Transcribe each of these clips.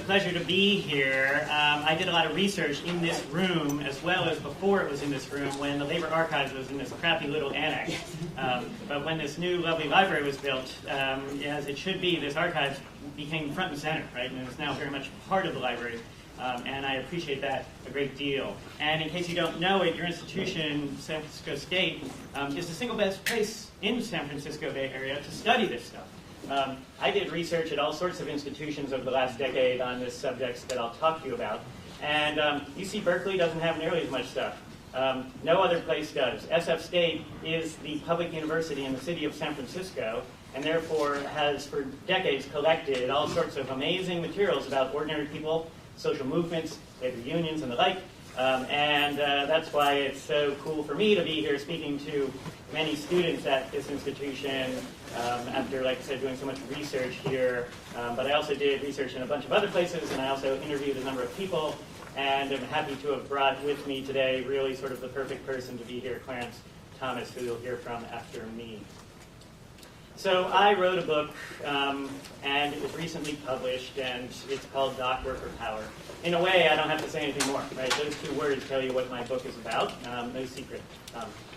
pleasure to be here. I did a lot of research in this room as well as before it was in this room when the Labor Archives was in this crappy little annex. But when this new lovely library was built, as it should be, this archives became front and center, right? And it's now very much part of the library. And I appreciate that a great deal. And in case you don't know it, your institution, San Francisco State, is the single best place in the San Francisco Bay Area to study this stuff. I did research at all sorts of institutions over the last decade on this subject that I'll talk to you about. And UC Berkeley doesn't have nearly as much stuff. No other place does. SF State is the public university in the city of San Francisco, and therefore has for decades collected all sorts of amazing materials about ordinary people, social movements, labor unions, and the like. That's why it's so cool for me to be here speaking to many students at this institution after, like I said, doing so much research here. But I also did research in a bunch of other places, and I also interviewed a number of people, and I'm happy to have brought with me today really sort of the perfect person to be here, Clarence Thomas, who you'll hear from after me. So I wrote a book, and it was recently published, and it's called Dockworker Power. In a way, I don't have to say anything more, right? Those two words tell you what my book is about, no secret.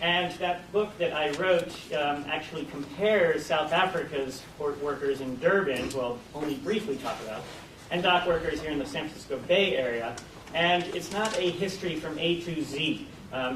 And that book that I wrote actually compares South Africa's port workers in Durban, who I'll only briefly talk about, and dock workers here in the San Francisco Bay Area. And it's not a history from A to Z.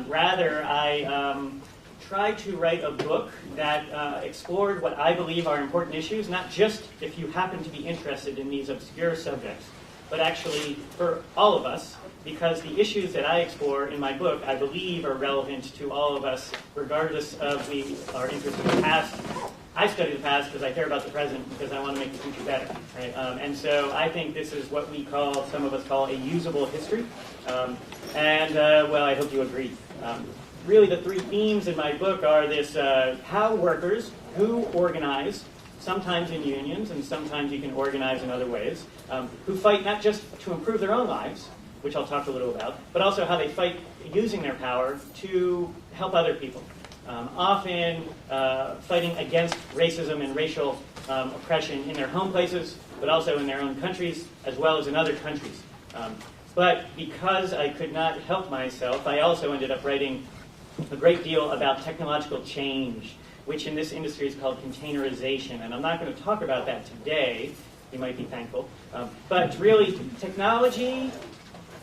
Rather, I tried to write a book that explored what I believe are important issues, not just if you happen to be interested in these obscure subjects, but actually for all of us, because the issues that I explore in my book, I believe, are relevant to all of us, regardless of our interest in the past. I study the past because I care about the present, because I want to make the future better, right? And so I think this is what some of us call a usable history. Well, I hope you agree. Really, the three themes in my book are this: how workers who organize, sometimes in unions and sometimes you can organize in other ways, who fight not just to improve their own lives, which I'll talk a little about, but also how they fight using their power to help other people. Often fighting against racism and racial oppression in their home places, but also in their own countries, as well as in other countries. But because I could not help myself, I also ended up writing a great deal about technological change, which in this industry is called containerization. And I'm not going to talk about that today. You might be thankful. But really, technology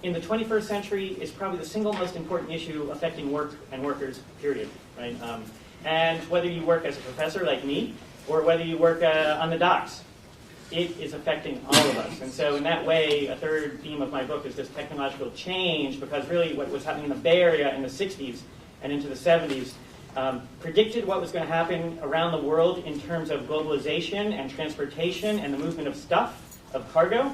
in the 21st century is probably the single most important issue affecting work and workers, period. Right? And whether you work as a professor like me, or whether you work on the docks, it is affecting all of us. And so in that way, a third theme of my book is this technological change, because really what was happening in the Bay Area in the 60s and into the 70s predicted what was going to happen around the world in terms of globalization and transportation and the movement of stuff, of cargo.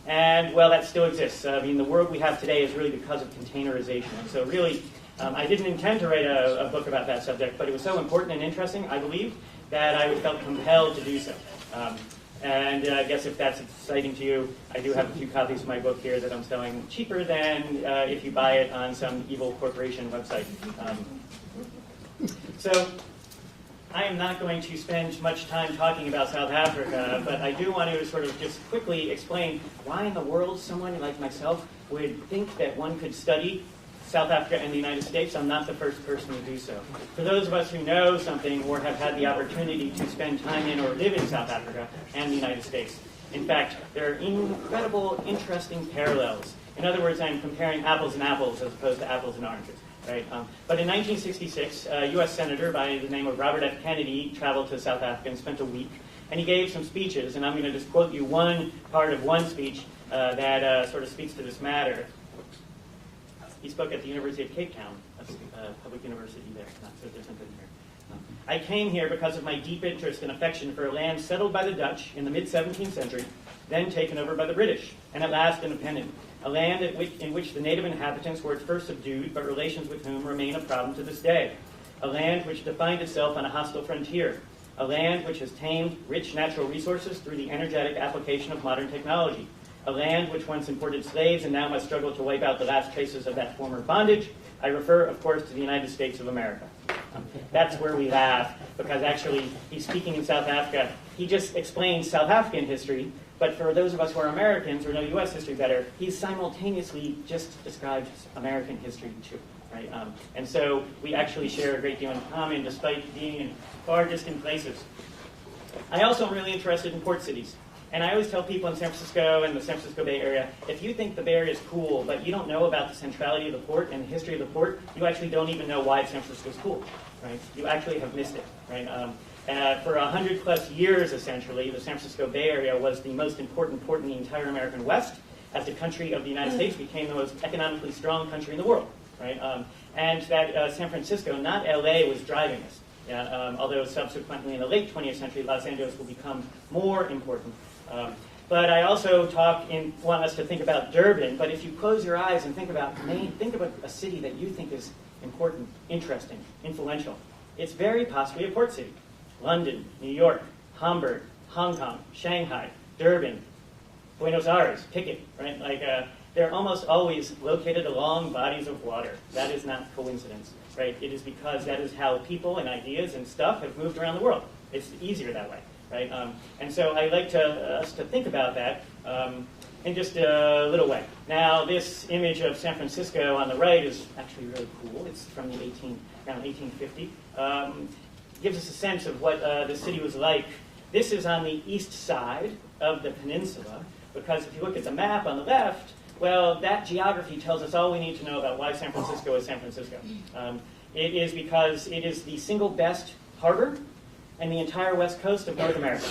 And, well, that still exists. I mean, the world we have today is really because of containerization. And so really, I didn't intend to write a book about that subject, but it was so important and interesting, I believe, that I felt compelled to do so. And I guess if that's exciting to you, I do have a few copies of my book here that I'm selling cheaper than if you buy it on some evil corporation website. So I am not going to spend much time talking about South Africa, but I do want to sort of just quickly explain why in the world someone like myself would think that one could study South Africa and the United States. I'm not the first person to do so. For those of us who know something or have had the opportunity to spend time in or live in South Africa and the United States, in fact, there are incredible, interesting parallels. In other words, I'm comparing apples and apples as opposed to apples and oranges. Right? But in 1966, a U.S. Senator by the name of Robert F. Kennedy traveled to South Africa and spent a week. And he gave some speeches, and I'm going to just quote you one part of one speech that sort of speaks to this matter. He spoke at the University of Cape Town, a public university there, not so different than here. I came here because of my deep interest and affection for a land settled by the Dutch in the mid-17th century, then taken over by the British, and at last independent. A land in which the native inhabitants were at first subdued, but relations with whom remain a problem to this day. A land which defined itself on a hostile frontier. A land which has tamed rich natural resources through the energetic application of modern technology. A land which once imported slaves and now must struggle to wipe out the last traces of that former bondage. I refer, of course, to the United States of America. That's where we laugh, because actually he's speaking in South Africa. He just explains South African history, but for those of us who are Americans or know U.S. history better, he's simultaneously just described American history too. Right? And so we actually share a great deal in common despite being in far distant places. I also am really interested in port cities. And I always tell people in San Francisco and the San Francisco Bay Area, if you think the Bay Area is cool, but you don't know about the centrality of the port and the history of the port, you actually don't even know why San Francisco is cool. Right? You actually have missed it. Right? For 100+ years, essentially, the San Francisco Bay Area was the most important port in the entire American West, as the country of the United States became the most economically strong country in the world. Right? And that San Francisco, not LA, was driving this. Although subsequently in the late 20th century, Los Angeles will become more important. But I also want us to think about Durban. But if you close your eyes and think about Maine, think about a city that you think is important, interesting, influential. It's very possibly a port city. London, New York, Hamburg, Hong Kong, Shanghai, Durban, Buenos Aires, pick it, right? They're almost always located along bodies of water. That is not coincidence, right? It is because that is how people and ideas and stuff have moved around the world. It's easier that way, right? And so I like us to think about that in just a little way. Now, this image of San Francisco on the right is actually really cool. It's from the around 1850. Gives us a sense of what the city was like. This is on the east side of the peninsula, because if you look at the map on the left, well, that geography tells us all we need to know about why San Francisco is San Francisco. It is because it is the single best harbor in the entire west coast of North America.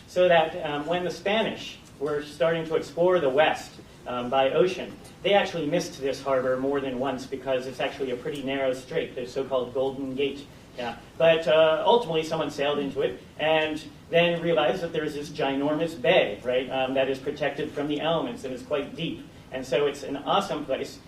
So that when the Spanish were starting to explore the west by ocean, they actually missed this harbor more than once because it's actually a pretty narrow strait, the so-called Golden Gate. Yeah. But ultimately, someone sailed into it and then realized that there's this ginormous bay, right, that is protected from the elements and is quite deep. And so it's an awesome place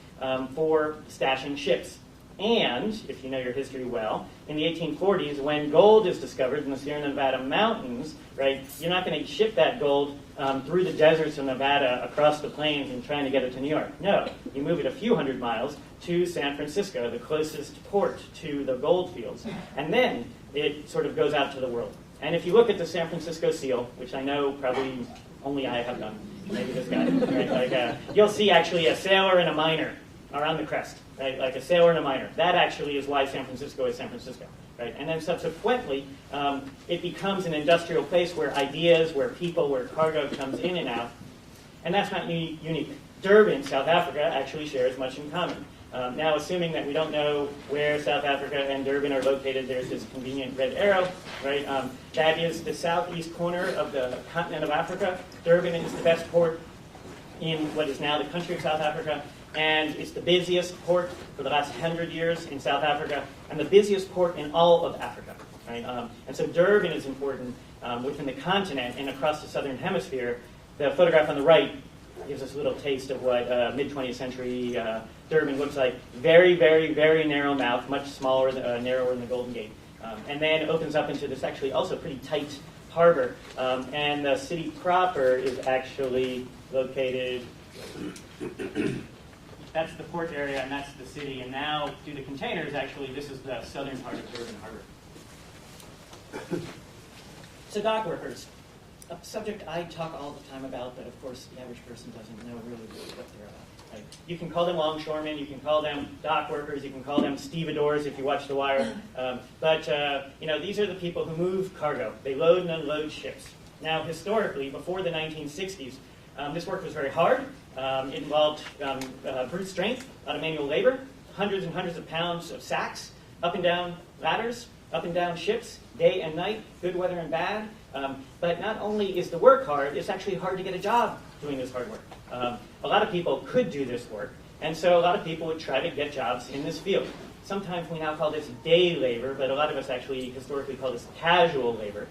for stashing ships. And, if you know your history well, in the 1840s, when gold is discovered in the Sierra Nevada mountains, right, you're not going to ship that gold through the deserts of Nevada across the plains and trying to get it to New York. No, you move it a few hundred miles to San Francisco, the closest port to the gold fields. And then it sort of goes out to the world. And if you look at the San Francisco seal, which I know probably only I have done, maybe this guy, right, you'll see actually a sailor and a miner are on the crest, right, like a sailor and a miner. That actually is why San Francisco is San Francisco. Right? And then subsequently, it becomes an industrial place where ideas, where people, where cargo comes in and out. And that's not unique. Durban, South Africa, actually shares much in common. Now, assuming that we don't know where South Africa and Durban are located, there's this convenient red arrow, right? That is the southeast corner of the continent of Africa. Durban is the best port in what is now the country of South Africa. And it's the busiest port for the last 100 years in South Africa, and the busiest port in all of Africa. Right? And so Durban is important within the continent and across the southern hemisphere. The photograph on the right gives us a little taste of what mid-20th century Durban looks like. Very, very, very narrow mouth, much smaller, narrower than the Golden Gate. And then opens up into this actually also pretty tight harbor. And the city proper is actually located... That's the port area, and that's the city. And now, through the containers, actually, this is the southern part of Durban Harbor. So dock workers, a subject I talk all the time about, but of course the average person doesn't know really what they're about. Right? You can call them longshoremen, you can call them dock workers, you can call them stevedores if you watch The Wire. But these are the people who move cargo. They load and unload ships. Now, historically, before the 1960s, this work was very hard. It involved brute strength, a lot of manual labor, hundreds and hundreds of pounds of sacks, up and down ladders, up and down ships, day and night, good weather and bad. But not only is the work hard, it's actually hard to get a job doing this hard work. A lot of people could do this work, and so a lot of people would try to get jobs in this field. Sometimes we now call this day labor, but a lot of us actually historically call this casual labor.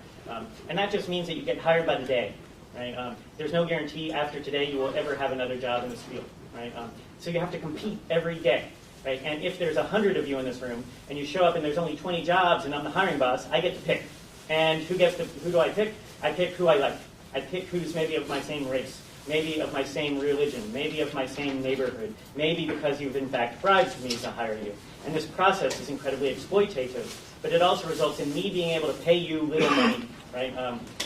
And that just means that you get hired by the day. Right? There's no guarantee after today you will ever have another job in this field. Right? So you have to compete every day. Right? And if there's 100 of you in this room, and you show up and there's only 20 jobs, and I'm the hiring boss, I get to pick. And who do I pick? I pick who I like. I pick who's maybe of my same race. maybe of my same religion, maybe of my same neighborhood, maybe because you've in fact bribed me to hire you. And this process is incredibly exploitative, but it also results in me being able to pay you little money, right?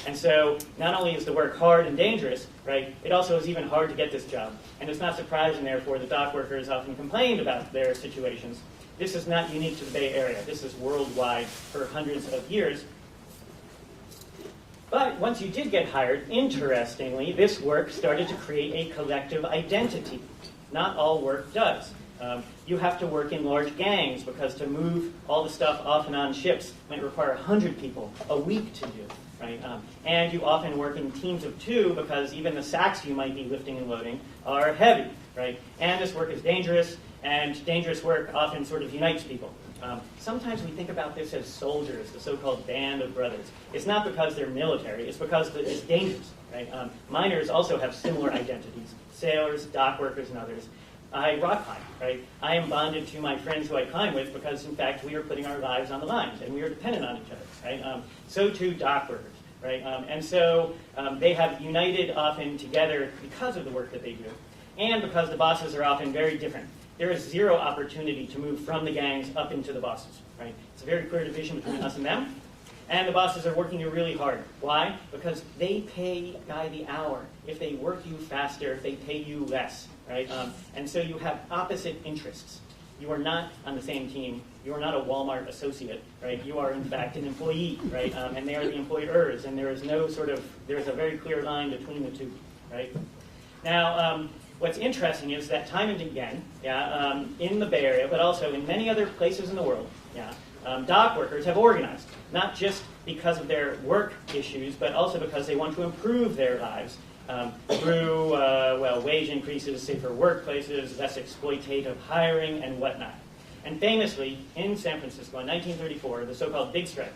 And so not only is the work hard and dangerous, right, it also is even hard to get this job. And it's not surprising, therefore, that dock workers often complained about their situations. This is not unique to the Bay Area. This is worldwide for hundreds of years. But once you did get hired, interestingly, this work started to create a collective identity. Not all work does. You have to work in large gangs because to move all the stuff off and on ships might require 100 people a week to do. Right? And you often work in teams of 2 because even the sacks you might be lifting and loading are heavy. Right? And this work is dangerous, and dangerous work often sort of unites people. Sometimes we think about this as soldiers, the so-called band of brothers. It's not because they're military, it's because it's dangerous. Right? Miners also have similar identities, sailors, dock workers, and others. I rock climb, right? I am bonded to my friends who I climb with because, in fact, we are putting our lives on the line, and we are dependent on each other, right? So too dock workers, right? And so they have united often together because of the work that they do, and because the bosses are often very different. There is zero opportunity to move from the gangs up into the bosses, right? It's a very clear division between us and them, and the bosses are working you really hard. Why? Because they pay by the hour. If they work you faster, they pay you less. Right? And so you have opposite interests. You are not on the same team. You are not a Walmart associate, right? You are in fact an employee, right? And they are the employers, and there is no there's a very clear line between the two, right? Now, what's interesting is that time and again, in the Bay Area, but also in many other places in the world, dock workers have organized, not just because of their work issues, but also because they want to improve their lives. Through, wage increases, safer workplaces, less exploitative hiring, and whatnot. And famously, in San Francisco in 1934, the so-called Big Strike,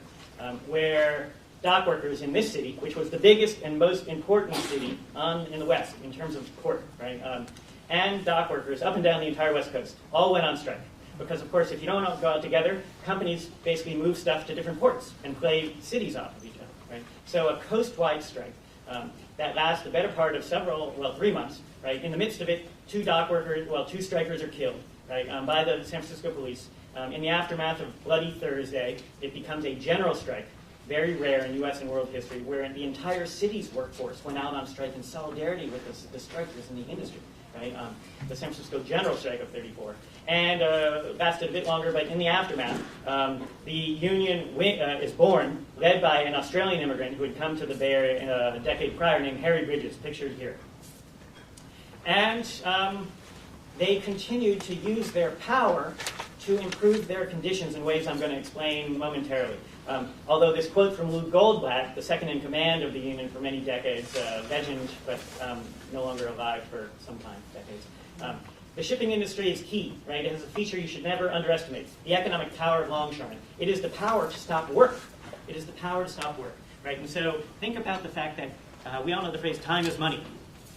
where dock workers in this city, which was the biggest and most important city in the West in terms of port, right, and dock workers up and down the entire West Coast all went on strike. Because, of course, if you don't go out together, companies basically move stuff to different ports and play cities off of each other, right? So a coast-wide strike. That lasts the better part of 3 months, right? In the midst of it, 2 strikers are killed, right, by the San Francisco police. In the aftermath of Bloody Thursday, it becomes a general strike, very rare in U.S. and world history, where the entire city's workforce went out on strike in solidarity with the strikers in the industry, right? The San Francisco General Strike of '34. And lasted a bit longer, but in the aftermath, the union is born, led by an Australian immigrant who had come to the Bay Area a decade prior, named Harry Bridges, pictured here. And they continued to use their power to improve their conditions in ways I'm going to explain momentarily. Although this quote from Lou Goldblatt, the second in command of the union for many decades, legend, but no longer alive for some time, decades. The shipping industry is key, right? It has a feature you should never underestimate, the economic power of longshoremen. It is the power to stop work. It is the power to stop work, right? And so think about the fact that we all know the phrase, time is money.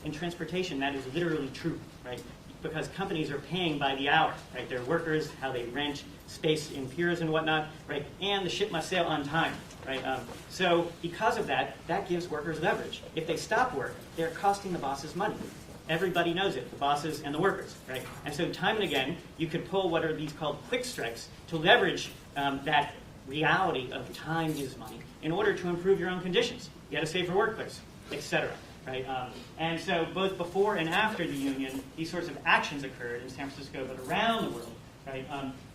In transportation, that is literally true, right? Because companies are paying by the hour, right? Their workers, how they rent space in piers and whatnot, right? And the ship must sail on time, right? So because of that, that gives workers leverage. If they stop work, they're costing the bosses money. Everybody knows it, the bosses and the workers, right? And so time and again, you could pull what are these called quick strikes to leverage that reality of time is money in order to improve your own conditions, get a safer workplace, etc. Right? And so both before and after the union, these sorts of actions occurred in San Francisco, but around the world. Right?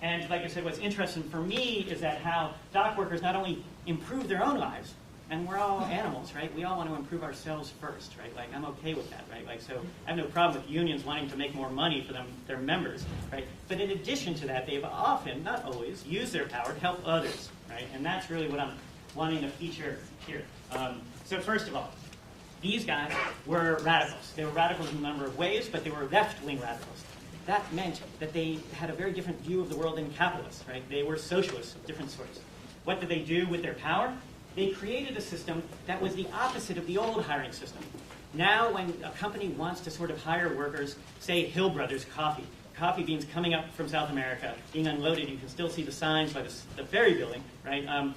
And like I said, what's interesting for me is that how dock workers not only improve their own lives, and we're all animals, right? We all want to improve ourselves first, right? Like, I'm okay with that, right? Like, so I have no problem with unions wanting to make more money for their members, right? But in addition to that, they've often, not always, used their power to help others, right? And that's really what I'm wanting to feature here. So first of all, these guys were radicals. They were radicals in a number of ways, but they were left-wing radicals. That meant that they had a very different view of the world than capitalists, right? They were socialists of different sorts. What did they do with their power? They created a system that was the opposite of the old hiring system. Now when a company wants to sort of hire workers, say Hill Brothers coffee beans coming up from South America, being unloaded, you can still see the signs by the ferry building, right?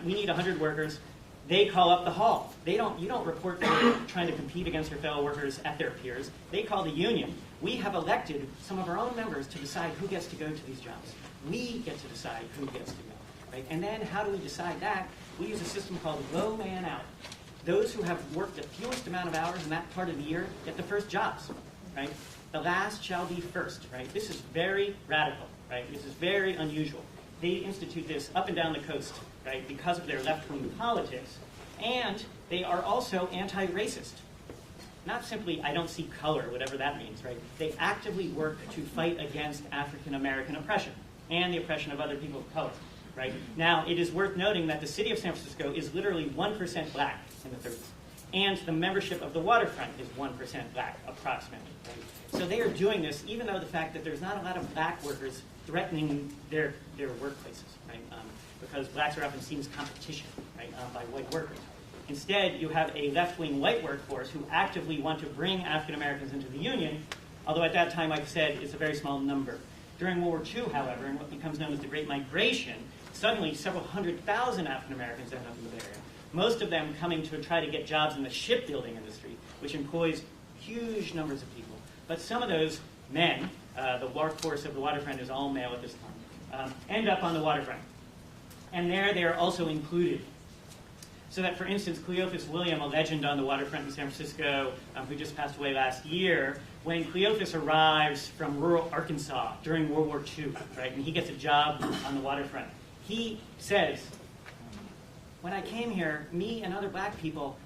We need 100 workers. they call up the hall. You don't report to trying to compete against your fellow workers at their peers. They call the union. We have elected some of our own members to decide who gets to go to these jobs. We get to decide who gets to go. Right? And then how do we decide that? We use a system called low man out. Those who have worked the fewest amount of hours in that part of the year get the first jobs. Right? The last shall be first. Right? This is very radical. Right? This is very unusual. They institute this up and down the coast, right, because of their left-wing politics, and they are also anti-racist. Not simply, I don't see color, whatever that means, right? They actively work to fight against African-American oppression and the oppression of other people of color, right? Now, it is worth noting that the city of San Francisco is literally 1% black in the 30s, and the membership of the waterfront is 1% black, approximately, right? So they are doing this even though the fact that there's not a lot of black workers threatening their workplaces, right? Because blacks are often seen as competition, right, by white workers. Instead, you have a left-wing white workforce who actively want to bring African Americans into the union, although at that time, like I said, it's a very small number. During World War II, however, in what becomes known as the Great Migration, suddenly several 100,000 African Americans end up in the Bay Area. Most of them coming to try to get jobs in the shipbuilding industry, which employs huge numbers of people. But some of those men, the workforce of the waterfront is all male at this time, end up on the waterfront. And there they are also included. So that, for instance, Cleophas William, a legend on the waterfront in San Francisco, who just passed away last year, when Cleophas arrives from rural Arkansas during World War II, right, and he gets a job on the waterfront, he says, when I came here, me and other black people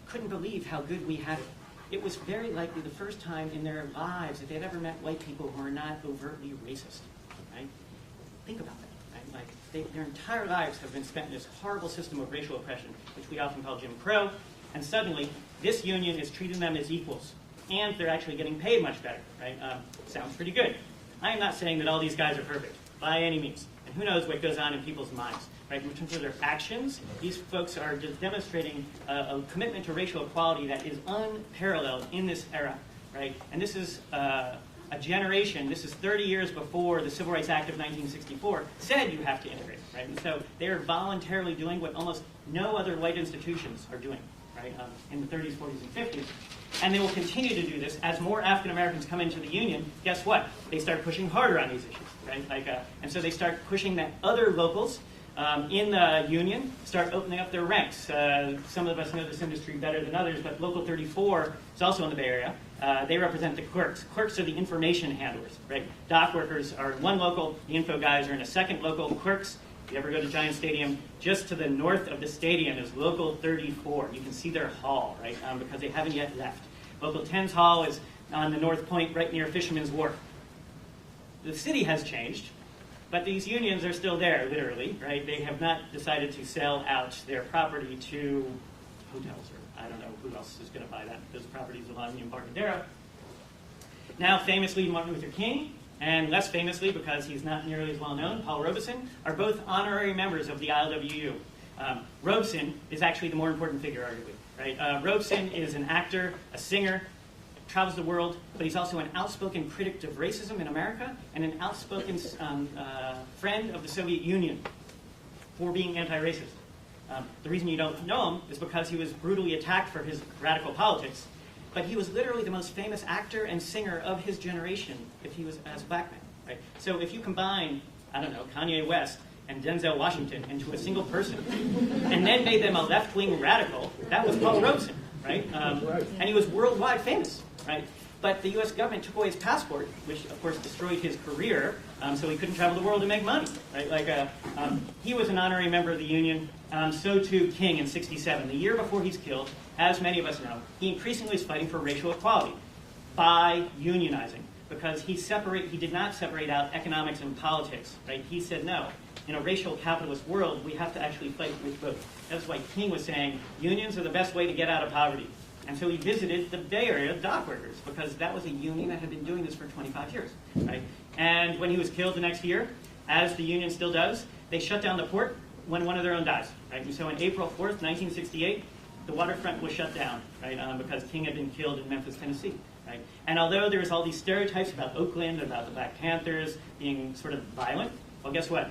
couldn't believe how good we had it. It was very likely the first time in their lives that they'd ever met white people who were not overtly racist, right? Think about that, right? Like, their entire lives have been spent in this horrible system of racial oppression, which we often call Jim Crow, and suddenly this union is treating them as equals, and they're actually getting paid much better, right? Sounds pretty good. I am not saying that all these guys are perfect, by any means, and who knows what goes on in people's minds. Right, in terms of their actions, these folks are just demonstrating a commitment to racial equality that is unparalleled in this era, right? And this is a generation, this is 30 years before the Civil Rights Act of 1964 said you have to integrate, right? And so they are voluntarily doing what almost no other white institutions are doing, right, in the 30s, 40s, and 50s. And they will continue to do this as more African Americans come into the union. Guess what? They start pushing harder on these issues, right? And so they start pushing that other locals in the union start opening up their ranks. Some of us know this industry better than others, but Local 34 is also in the Bay Area. They represent the clerks. Clerks are the information handlers, right? Dock workers are in one local, the info guys are in a second local. Clerks, if you ever go to Giant Stadium, just to the north of the stadium is Local 34. You can see their hall, right, because they haven't yet left. Local 10's hall is on the North Point right near Fisherman's Wharf. The city has changed. But these unions are still there, literally, right? They have not decided to sell out their property to hotels, or I don't know who else is going to buy those properties along the Embarcadero. Now, famously, Martin Luther King, and less famously, because he's not nearly as well known, Paul Robeson, are both honorary members of the ILWU. Robeson is actually the more important figure, arguably, right? Robeson is an actor, a singer, travels the world, but he's also an outspoken critic of racism in America and an outspoken friend of the Soviet Union for being anti-racist. The reason you don't know him is because he was brutally attacked for his radical politics, but he was literally the most famous actor and singer of his generation if he was as a black man. Right? So if you combine, I don't know, Kanye West and Denzel Washington into a single person and then made them a left-wing radical, that was Paul Robeson. Right? And he was worldwide famous, right? But the U.S. government took away his passport, which of course destroyed his career, so he couldn't travel the world to make money, right? He was an honorary member of the union, so too King in '67. The year before he's killed, as many of us know, he increasingly is fighting for racial equality by unionizing, because he did not separate out economics and politics, right? He said no. In a racial capitalist world, we have to actually fight with both. That's why King was saying unions are the best way to get out of poverty. And so he visited the Bay Area dockworkers, because that was a union that had been doing this for 25 years. Right? And when he was killed the next year, as the union still does, they shut down the port when one of their own dies. Right? And so on April 4th, 1968, the waterfront was shut down, right? Because King had been killed in Memphis, Tennessee. Right? And although there's all these stereotypes about Oakland, about the Black Panthers being sort of violent, well, guess what?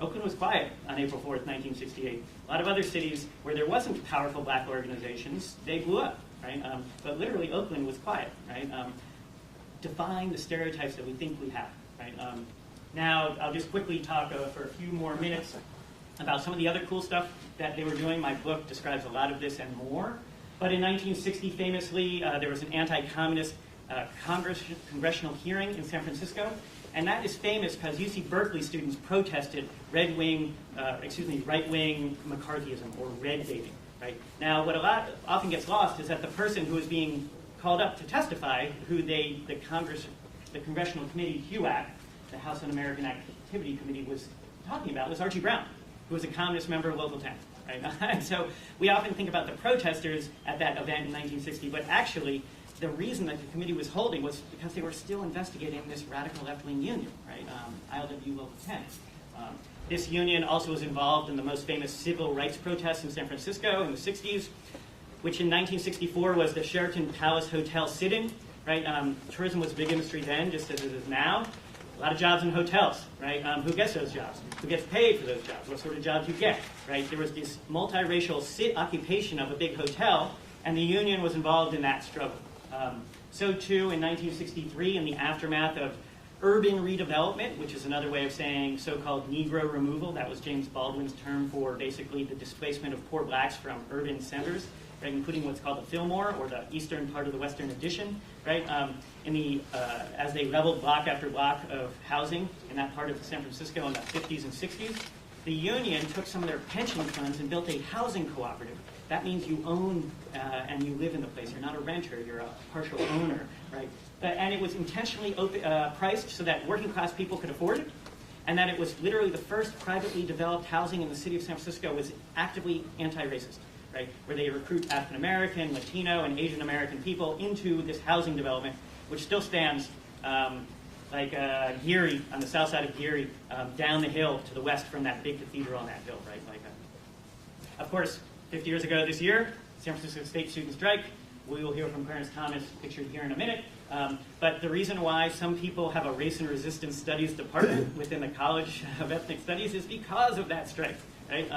Oakland was quiet on April 4th, 1968. A lot of other cities where there wasn't powerful black organizations, they blew up, right? But literally, Oakland was quiet, right? Defying the stereotypes that we think we have, right? Now, I'll just quickly talk for a few more minutes about some of the other cool stuff that they were doing. My book describes a lot of this and more. But in 1960, famously, there was an anti-communist congressional hearing in San Francisco. And that is famous because UC Berkeley students protested right-wing McCarthyism, or red baiting. Right? Now, what often gets lost is that the person who was being called up to testify, who the Congressional Committee, HUAC, the House Un-American Activity Committee, was talking about, was Archie Brown, who was a communist member of Local 10. Right? And so we often think about the protesters at that event in 1960, but actually, the reason that the committee was holding was because they were still investigating this radical left-wing union, right? ILW Local 10. This union also was involved in the most famous civil rights protests in San Francisco in the 60s, which in 1964 was the Sheraton Palace Hotel sit-in, right? Tourism was a big industry then, just as it is now. A lot of jobs in hotels, right? Who gets those jobs? Who gets paid for those jobs? What sort of jobs you get, right? There was this multiracial occupation of a big hotel, and the union was involved in that struggle. So too, in 1963, in the aftermath of urban redevelopment, which is another way of saying so-called Negro removal, that was James Baldwin's term for basically the displacement of poor blacks from urban centers, right, including what's called the Fillmore, or the eastern part of the Western Addition, right? As they leveled block after block of housing in that part of San Francisco in the 50s and 60s, the union took some of their pension funds and built a housing cooperative. That means you own and you live in the place. You're not a renter. You're a partial owner, right? And it was intentionally priced so that working class people could afford it, and that it was literally the first privately developed housing in the city of San Francisco was actively anti-racist, right? Where they recruit African American, Latino, and Asian American people into this housing development, which still stands like Geary, on the south side of Geary, down the hill to the west from that big cathedral on that hill, right? Of course, 50 years ago this year, San Francisco State student strike. We will hear from Clarence Thomas, pictured here in a minute. But the reason why some people have a race and resistance studies department within the College of Ethnic Studies is because of that strike. Right?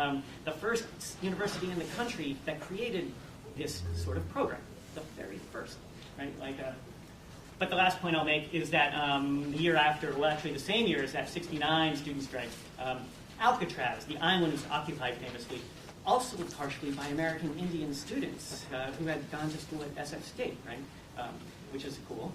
The first university in the country that created this sort of program, the very first. Right? But the last point I'll make is that the year after, well, actually the same year as that '69 student strike, Alcatraz, the island was occupied famously, also partially by American Indian students who had gone to school at SF State, right? Which is cool.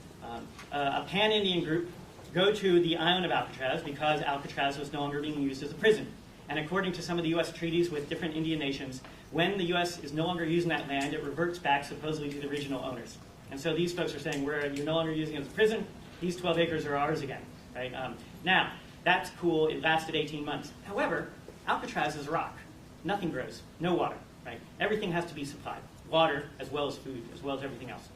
A pan-Indian group go to the island of Alcatraz because Alcatraz was no longer being used as a prison. And according to some of the U.S. treaties with different Indian nations, when the U.S. is no longer using that land, it reverts back supposedly to the original owners. And so these folks are saying, you're no longer using it as a prison, these 12 acres are ours again, right? Now, that's cool. It lasted 18 months. However, Alcatraz is rock. Nothing grows, no water, right? Everything has to be supplied, water as well as food, as well as everything else.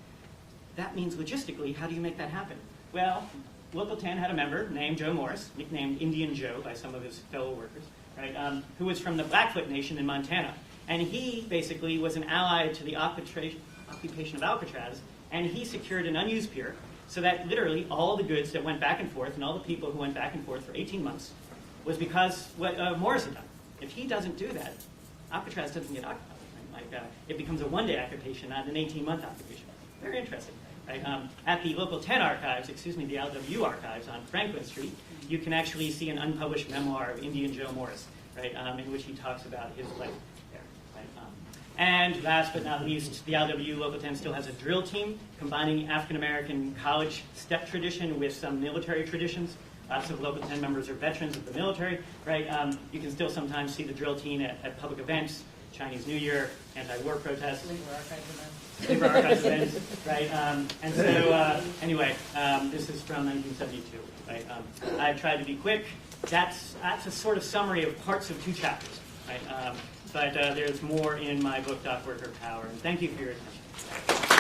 That means logistically, how do you make that happen? Well, Local 10 had a member named Joe Morris, nicknamed Indian Joe by some of his fellow workers, right? Who was from the Blackfoot Nation in Montana. And he basically was an ally to the occupation of Alcatraz, and he secured an unused pier so that literally all the goods that went back and forth and all the people who went back and forth for 18 months was because what Morris had done. If he doesn't do that, Alcatraz doesn't get occupied. Right? It becomes a one-day occupation, not an 18-month occupation. Very interesting. Right? At the Local 10 archives, the LW archives on Franklin Street, you can actually see an unpublished memoir of Indian Joe Morris, right? In which he talks about his life there. Right? And last but not least, the LW Local 10 still has a drill team combining African-American college step tradition with some military traditions. Lots of Local 10 members are veterans of the military, right? You can still sometimes see the drill team at public events, Chinese New Year, anti-war protests. Labor archives events, right? And so, anyway, this is from 1972, right? I tried to be quick. That's a sort of summary of parts of 2 chapters, right? But there's more in my book, Dockworker Power. And thank you for your attention.